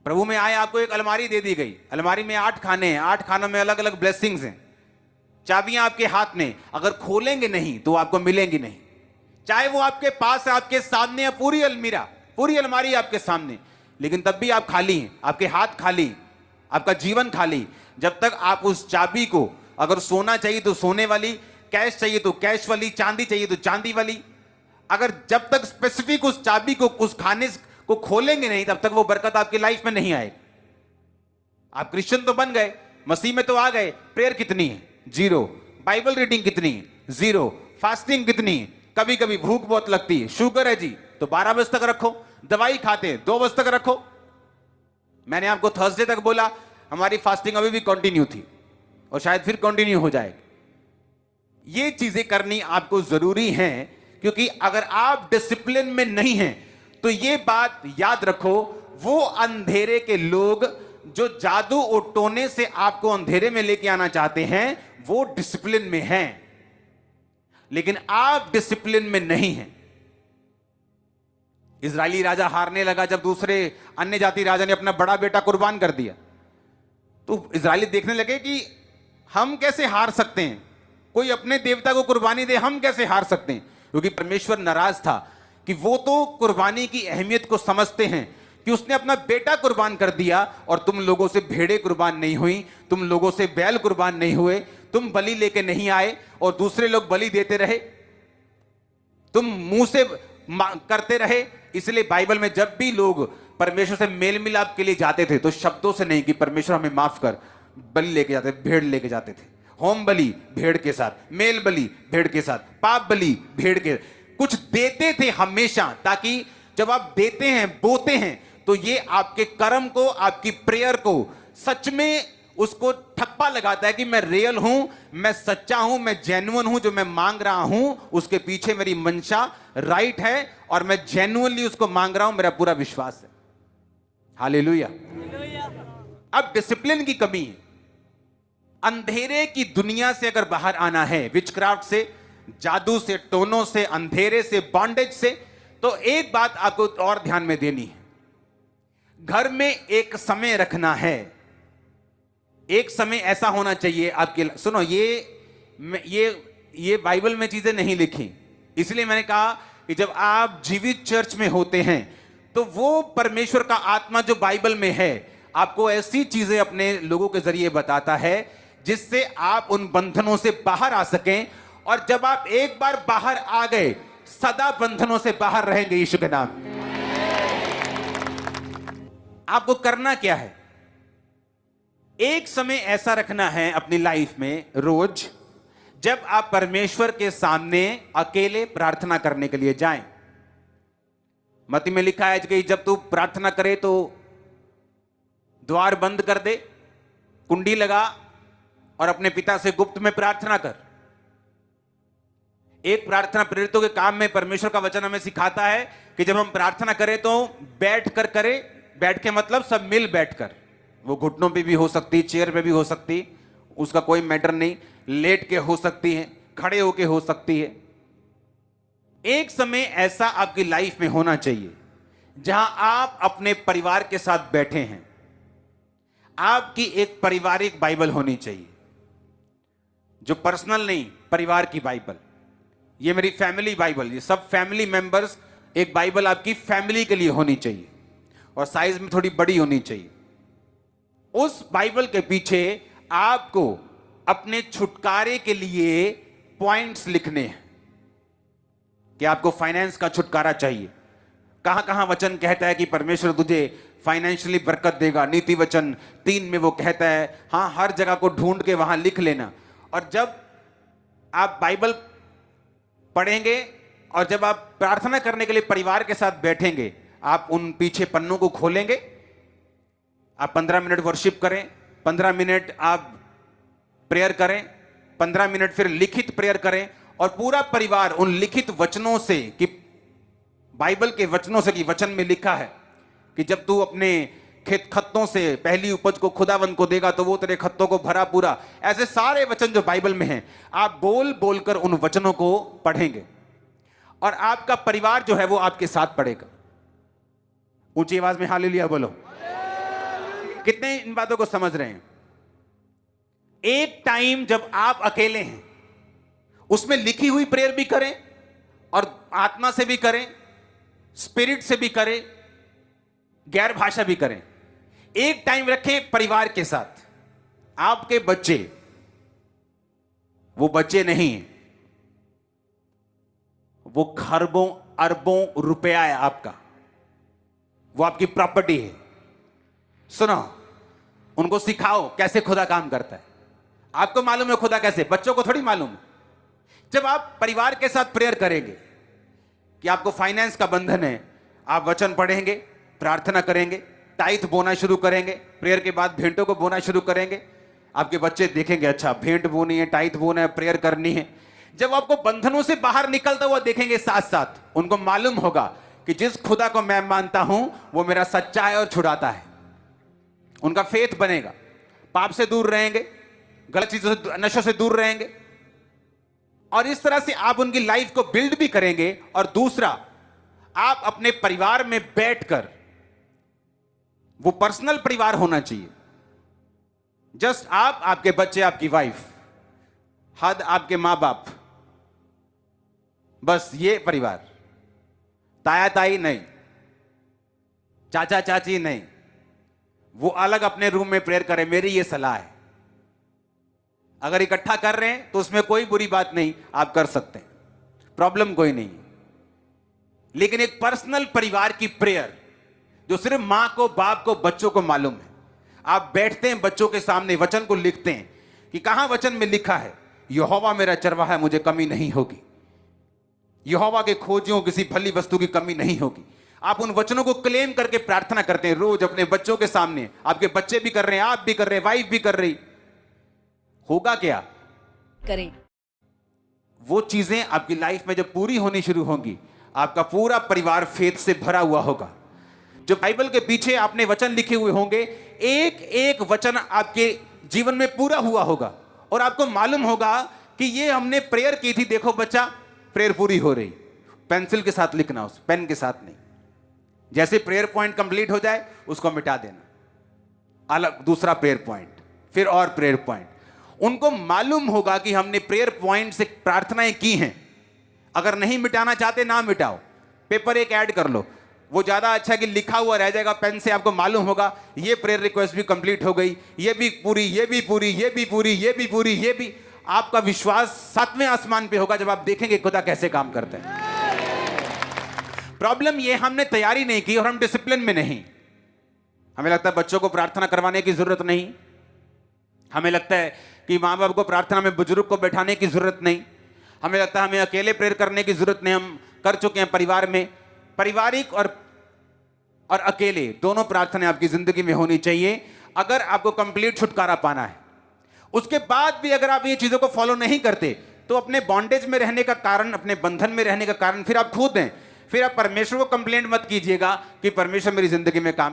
प्रभु में आए, आपको एक अलमारी दे दी गई, अलमारी में 8 खाने हैं, 8 खानों में अलग अलग ब्लेसिंग्स हैं, चाबियां आपके हाथ में, अगर खोलेंगे नहीं तो आपको मिलेंगी नहीं। चाहे वो आपके पास है, आपके सामने है, पूरी अलमीरा, पूरी अलमारी आपके सामने, लेकिन तब भी आप खाली हैं, आपके हाथ खाली, आपका जीवन खाली। जब तक आप उस चाबी को, अगर सोना चाहिए तो सोने वाली, कैश चाहिए तो कैश वाली, चांदी चाहिए तो चांदी वाली, अगर जब तक स्पेसिफिक उस चाबी को, उस खाने को खोलेंगे नहीं, तब तक वो बरकत आपकी लाइफ में नहीं आएगी। आप क्रिश्चियन तो बन गए, मसीह में तो आ गए, प्रेयर कितनी है? 0। बाइबल रीडिंग कितनी है? 0। फास्टिंग कितनी है? कभी कभी भूख बहुत लगती है, शुगर है जी तो 12 बजे तक रखो, दवाई खाते हैं 2 बजे तक रखो। मैंने आपको थर्सडे तक बोला, हमारी फास्टिंग अभी भी कंटिन्यू थी और शायद फिर कंटिन्यू हो जाएगी। ये चीजें करनी आपको जरूरी है, क्योंकि अगर आप डिसिप्लिन में नहीं हैं तो ये बात याद रखो, वो अंधेरे के लोग जो जादू और टोने से आपको अंधेरे में लेके आना चाहते हैं, वो डिसिप्लिन में हैं, लेकिन आप डिसिप्लिन में नहीं हैं। इजरायली राजा हारने लगा जब दूसरे अन्य जाति राजा ने अपना बड़ा बेटा कुर्बान कर दिया, तो इजरायली देखने लगे कि हम कैसे हार सकते हैं, कोई अपने देवता को कुर्बानी दे, हम कैसे हार सकते हैं? क्योंकि परमेश्वर नाराज था कि वो तो कुर्बानी की अहमियत को समझते हैं कि उसने अपना बेटा कुर्बान कर दिया और तुम लोगों से भेड़ें कुर्बान नहीं हुई, तुम लोगों से बैल कुर्बान नहीं हुए, तुम बलि लेके नहीं आए और दूसरे लोग बलि देते रहे, तुम मुंह से करते रहे। इसलिए बाइबल में जब भी लोग परमेश्वर से मेल मिलाप के लिए जाते थे तो शब्दों से नहीं कि परमेश्वर हमें माफ कर, बलि लेके जाते, भेड़ लेके जाते थे। होम बलि भेड़ के साथ, मेल बलि भेड़ के साथ, पाप बलि भेड़ के, कुछ देते थे हमेशा, ताकि जब आप देते हैं, बोते हैं, तो ये आपके कर्म को, आपकी प्रेयर को सच में उसको ठप्पा लगाता है कि मैं रियल हूं, मैं सच्चा हूं, मैं जेन्युइन हूं, जो मैं मांग रहा हूं उसके पीछे मेरी मंशा राइट है और मैं जेन्युइनली उसको मांग रहा हूं, मेरा पूरा विश्वास है। हालेलुया। अब डिसिप्लिन की कमी है। अंधेरे की दुनिया से अगर बाहर आना है, विचक्राफ्ट से, जादू से, टोनों से, अंधेरे से, बॉन्डेज से, तो एक बात आपको और ध्यान में देनी है, घर में एक समय रखना है। एक समय ऐसा होना चाहिए आपके, सुनो, ये बाइबल में चीजें नहीं लिखी, इसलिए मैंने कहा कि जब आप जीवित चर्च में होते हैं तो वो परमेश्वर का आत्मा जो बाइबल में है आपको ऐसी चीजें अपने लोगों के जरिए बताता है जिससे आप उन बंधनों से बाहर आ सकें, और जब आप एक बार बाहर आ गए सदा बंधनों से बाहर रहेंगे यीशु के नाम। आपको करना क्या है? एक समय ऐसा रखना है अपनी लाइफ में रोज, जब आप परमेश्वर के सामने अकेले प्रार्थना करने के लिए जाएं। मत्ती में लिखा है कि जब तू प्रार्थना करे तो द्वार बंद कर दे, कुंडी लगा और अपने पिता से गुप्त में प्रार्थना कर। एक प्रार्थना प्रेरितों के काम में परमेश्वर का वचन हमें सिखाता है कि जब हम प्रार्थना करें तो बैठ कर करें। बैठ के मतलब सब मिल बैठकर, वो घुटनों पे भी हो सकती, चेयर पे भी हो सकती, उसका कोई मैटर नहीं, लेट के हो सकती है, खड़े होके हो सकती है। एक समय ऐसा आपकी लाइफ में होना चाहिए जहां आप अपने परिवार के साथ बैठे हैं। आपकी एक पारिवारिक बाइबल होनी चाहिए, जो पर्सनल नहीं, परिवार की बाइबल। ये मेरी फैमिली बाइबल, ये सब फैमिली मेंबर्स, एक बाइबल आपकी फैमिली के लिए होनी चाहिए और साइज में थोड़ी बड़ी होनी चाहिए। उस बाइबल के पीछे आपको अपने छुटकारे के लिए पॉइंट्स लिखने हैं कि आपको फाइनेंस का छुटकारा चाहिए। कहां कहां वचन कहता है कि परमेश्वर तुझे फाइनेंशियली बरकत देगा, नीति वचन 3 में वो कहता है। हां, हर जगह को ढूंढ के वहां लिख लेना। और जब आप बाइबल पढ़ेंगे और जब आप प्रार्थना करने के लिए परिवार के साथ बैठेंगे, आप उन पीछे पन्नों को खोलेंगे, आप 15 मिनट वर्शिप करें, 15 मिनट आप प्रेयर करें, 15 मिनट फिर लिखित प्रेयर करें, और पूरा परिवार उन लिखित वचनों से, कि बाइबल के वचनों से, कि वचन में लिखा है कि जब तू अपने खेत खत्तों से पहली उपज को खुदावंद को देगा तो वो तेरे खत्तों को भरा पूरा। ऐसे सारे वचन जो बाइबल में हैं, आप बोल बोलकर उन वचनों को पढ़ेंगे और आपका परिवार जो है वो आपके साथ पढ़ेगा। ऊंची आवाज में हालेलुया बोलो। कितने इन बातों को समझ रहे हैं? एक टाइम जब आप अकेले हैं, उसमें लिखी हुई प्रेयर भी करें और आत्मा से भी करें, स्पिरिट से भी करें, गैर भाषा भी करें। एक टाइम रखें परिवार के साथ। आपके बच्चे वो बच्चे नहीं हैं, वो खरबों अरबों रुपया है आपका, वो आपकी प्रॉपर्टी है। सुनो, उनको सिखाओ कैसे खुदा काम करता है। आपको मालूम है खुदा कैसे, बच्चों को थोड़ी मालूम है। जब आप परिवार के साथ प्रेयर करेंगे कि आपको फाइनेंस का बंधन है, आप वचन पढ़ेंगे, प्रार्थना करेंगे, टाइथ बोना शुरू करेंगे, प्रेयर के बाद भेंटों को बोना शुरू करेंगे। आपके बच्चे देखेंगे अच्छा भेंट बोनी है, टाइथ बोना है, प्रेयर करनी है। जब आपको बंधनों से बाहर निकलता हुआ देखेंगे, साथ साथ उनको मालूम होगा कि जिस खुदा को मैं मानता हूं वो मेरा सच्चा है और छुड़ाता है। उनका फेथ बनेगा, पाप से दूर रहेंगे, गलत चीजों से, नशों से दूर रहेंगे। और इस तरह से आप उनकी लाइफ को बिल्ड भी करेंगे। और दूसरा, आप अपने परिवार में बैठकर, वो पर्सनल परिवार होना चाहिए, जस्ट आप, आपके बच्चे, आपकी वाइफ, हद आपके मां बाप, बस ये परिवार। ताया ताई नहीं, चाचा चाची नहीं, वो अलग अपने रूम में प्रेयर करें, मेरी ये सलाह है। अगर इकट्ठा कर रहे हैं तो उसमें कोई बुरी बात नहीं, आप कर सकते हैं, प्रॉब्लम कोई नहीं। लेकिन एक पर्सनल परिवार की प्रेयर जो सिर्फ मां को, बाप को, बच्चों को मालूम है। आप बैठते हैं बच्चों के सामने, वचन को लिखते हैं कि कहां वचन में लिखा है यहोवा मेरा चरवाहा है, मुझे कमी नहीं होगी। यहोवा के खोजियों किसी भली वस्तु की कमी नहीं होगी। आप उन वचनों को क्लेम करके प्रार्थना करते हैं रोज अपने बच्चों के सामने। आपके बच्चे भी कर रहे हैं, आप भी कर रहे हैं, वाइफ भी कर रही। होगा क्या? करें वो चीजें आपकी लाइफ में जब पूरी होनी शुरू होंगी, आपका पूरा परिवार फेथ से भरा हुआ होगा। जो बाइबल के पीछे आपने वचन लिखे हुए होंगे, एक एक वचन आपके जीवन में पूरा हुआ होगा और आपको मालूम होगा कि ये हमने प्रेयर की थी, देखो बच्चा प्रेयर पूरी हो रही। पेंसिल के साथ लिखना, उस पेन के साथ नहीं। जैसे प्रेयर पॉइंट कंप्लीट हो जाए उसको मिटा देना, अलग दूसरा प्रेयर पॉइंट, फिर और प्रेयर पॉइंट। उनको मालूम होगा कि हमने प्रेयर पॉइंट से प्रार्थनाएं की हैं। अगर नहीं मिटाना चाहते ना मिटाओ, पेपर एक ऐड कर लो, वो ज्यादा अच्छा कि लिखा हुआ रह जाएगा पेन से। आपको मालूम होगा ये प्रेयर रिक्वेस्ट भी कंप्लीट हो गई, ये भी पूरी, ये भी पूरी, ये भी पूरी, ये भी पूरी, ये भी। आपका विश्वास सातवें आसमान पे होगा जब आप देखेंगे खुदा कैसे काम करते हैं। प्रॉब्लम ये हमने तैयारी नहीं की और हम डिसिप्लिन में नहीं। हमें लगता है बच्चों को प्रार्थना करवाने की जरूरत नहीं, हमें लगता है कि माँ बाप को प्रार्थना में बुजुर्ग को बैठाने की जरूरत नहीं, हमें लगता है हमें अकेले प्रेयर करने की जरूरत नहीं। हम कर चुके हैं परिवार में। पारिवारिक और अकेले दोनों प्रार्थना आपकी जिंदगी में होनी चाहिए अगर आपको कंप्लीट छुटकारा पाना है। उसके बाद भी अगर आप ये चीजों को फॉलो नहीं करते तो अपने बॉन्डेज में रहने का कारण, अपने बंधन में रहने का कारण फिर आप खुद हैं। फिर आप परमेश्वर को कंप्लेंट मत कीजिएगा कि परमेश्वर मेरी जिंदगी में काम